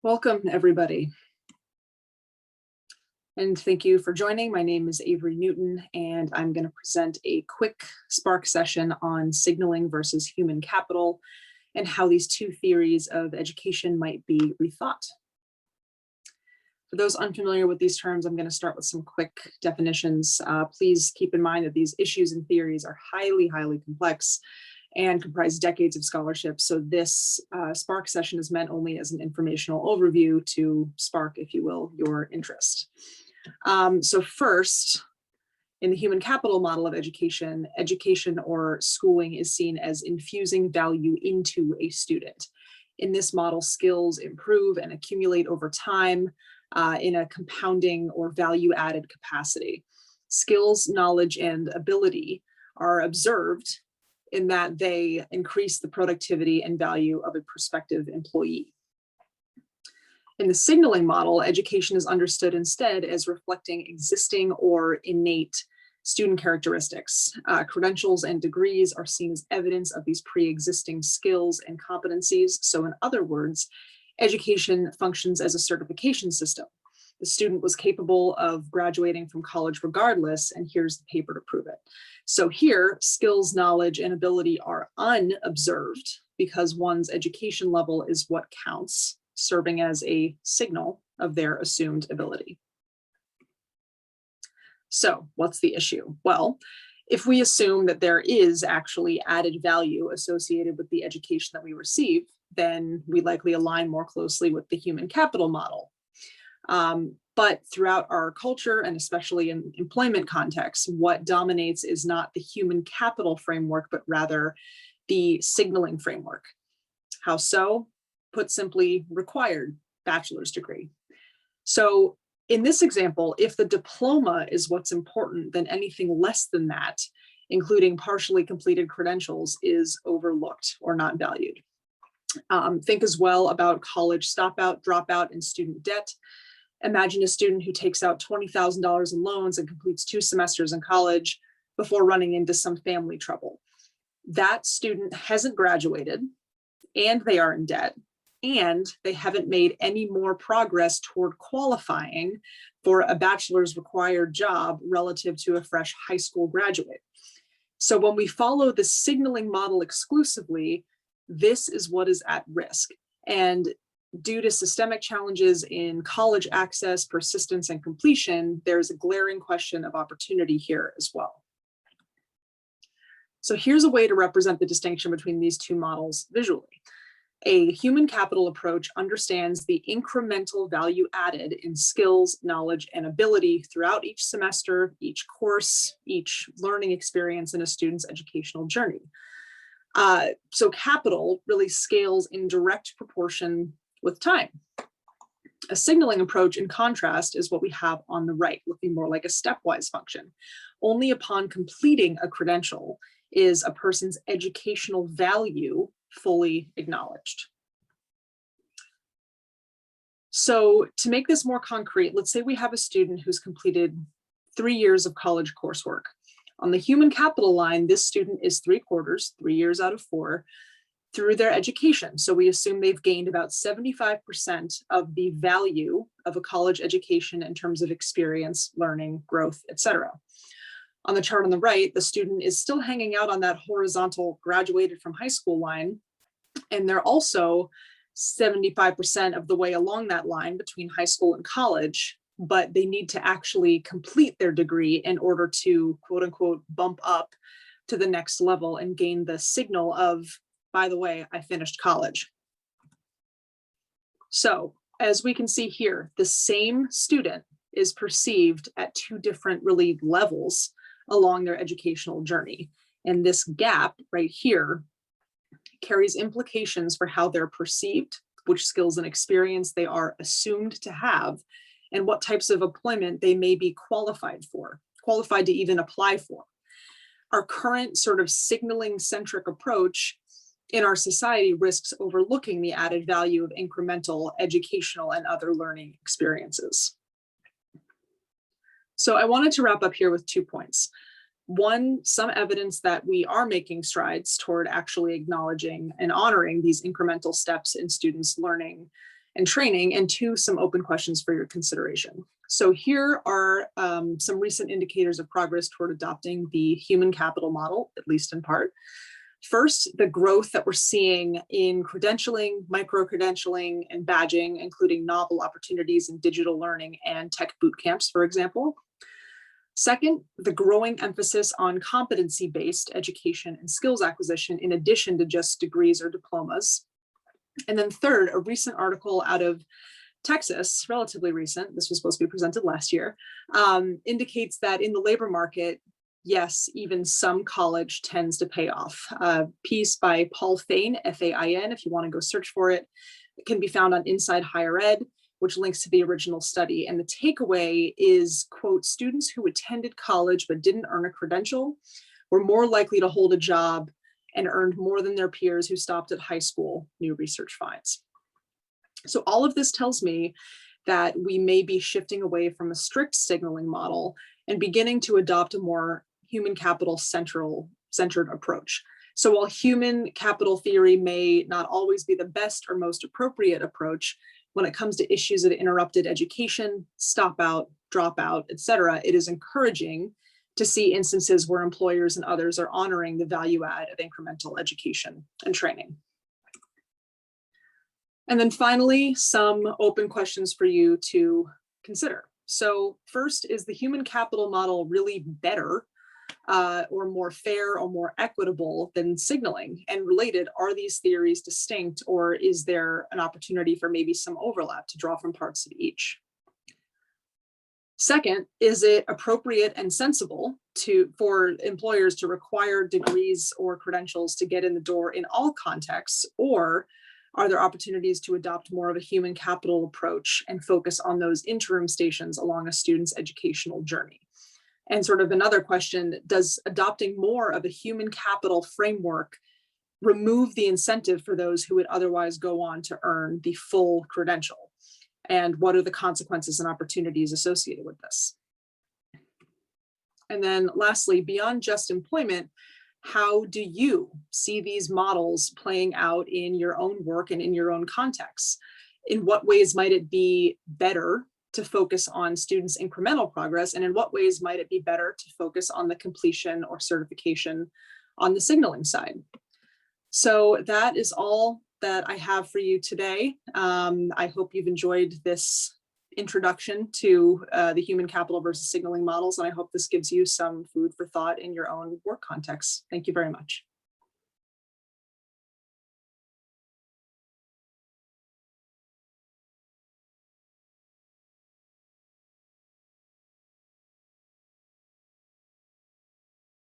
Welcome, everybody. And thank you for joining. My name is Avery Newton, and I'm going to present a quick Spark session on signaling versus human capital and how these two theories of education might be rethought. For those unfamiliar with these terms, I'm going to start with some quick definitions. Please keep in mind that these issues and theories are highly complex and comprise decades of scholarship. So this Spark session is meant only as an informational overview to spark, if you will, your interest. So first, in the human capital model of education, education or schooling is seen as infusing value into a student. In this model, skills improve and accumulate over time in a compounding or value-added capacity. Skills, knowledge, and ability are observed in that they increase the productivity and value of a prospective employee. In the signaling model, education is understood instead as reflecting existing or innate student characteristics. Credentials and degrees are seen as evidence of these pre-existing skills and competencies. So in other words, education functions as a certification system. The student was capable of graduating from college regardless, and here's the paper to prove it. So here, skills, knowledge, and ability are unobserved because one's education level is what counts, serving as a signal of their assumed ability. So what's the issue? Well, if we assume that there is actually added value associated with the education that we receive, then we likely align more closely with the human capital model. But throughout our culture, and especially in employment contexts, what dominates is not the human capital framework, but rather the signaling framework. How so? Put simply, required bachelor's degree. So in this example, if the diploma is what's important, then anything less than that, including partially completed credentials, is overlooked or not valued. Think as well about college stopout, dropout, and student debt. Imagine a student who takes out $20,000 in loans and completes 2 semesters in college before running into some family trouble. That student hasn't graduated, and they are in debt, and they haven't made any more progress toward qualifying for a bachelor's required job relative to a fresh high school graduate. So when we follow the signaling model exclusively, this is what is at risk. And due to systemic challenges in college access, persistence, and completion, there's a glaring question of opportunity here as well. So here's a way to represent the distinction between these two models visually. A human capital approach understands the incremental value added in skills, knowledge, and ability throughout each semester, each course, each learning experience in a student's educational journey. So capital really scales in direct proportion with time. A signaling approach, in contrast, is what we have on the right, looking more like a stepwise function. Only upon completing a credential is a person's educational value fully acknowledged. So to make this more concrete, let's say we have a student who's completed 3 years of college coursework. On the human capital line, this student is 3/4, 3 years out of 4, through their education. So we assume they've gained about 75% of the value of a college education in terms of experience, learning, growth, etc. On the chart on the right, the student is still hanging out on that horizontal graduated from high school line, and they're also 75% of the way along that line between high school and college, but they need to actually complete their degree in order to, quote unquote, bump up to the next level and gain the signal of, by the way, I finished college. So as we can see here, the same student is perceived at 2 different really levels along their educational journey. And this gap right here carries implications for how they're perceived, which skills and experience they are assumed to have, and what types of employment they may be qualified to even apply for. Our current sort of signaling centric approach in our society risks overlooking the added value of incremental educational and other learning experiences. So I wanted to wrap up here with 2 points. One, some evidence that we are making strides toward actually acknowledging and honoring these incremental steps in students' learning and training, and two, some open questions for your consideration. So here are some recent indicators of progress toward adopting the human capital model, at least in part. First, the growth that we're seeing in credentialing, micro-credentialing, and badging, including novel opportunities in digital learning and tech boot camps, for example. Second, the growing emphasis on competency-based education and skills acquisition in addition to just degrees or diplomas. And then third, a recent article out of Texas, relatively recent, this was supposed to be presented last year, indicates that in the labor market, yes, even some college tends to pay off. A piece by Paul Fain, F-A-I-N, if you want to go search for it, it can be found on Inside Higher Ed, which links to the original study. And the takeaway is, quote, students who attended college but didn't earn a credential were more likely to hold a job and earned more than their peers who stopped at high school, new research finds. So all of this tells me that we may be shifting away from a strict signaling model and beginning to adopt a more human capital centered approach. So while human capital theory may not always be the best or most appropriate approach, when it comes to issues of interrupted education, stop out, drop out, et cetera, it is encouraging to see instances where employers and others are honoring the value add of incremental education and training. And then finally, some open questions for you to consider. So first, is the human capital model really better or more fair or more equitable than signaling? And related, are these theories distinct, or is there an opportunity for maybe some overlap to draw from parts of each? Second, is it appropriate and sensible for employers to require degrees or credentials to get in the door in all contexts, or are there opportunities to adopt more of a human capital approach and focus on those interim stations along a student's educational journey? And sort of another question, does adopting more of a human capital framework remove the incentive for those who would otherwise go on to earn the full credential? And what are the consequences and opportunities associated with this? And then lastly, beyond just employment, how do you see these models playing out in your own work and in your own context? In what ways might it be better to focus on students' incremental progress? And in what ways might it be better to focus on the completion or certification on the signaling side? So that is all that I have for you today. I hope you've enjoyed this introduction to the human capital versus signaling models, and I hope this gives you some food for thought in your own work context. Thank you very much.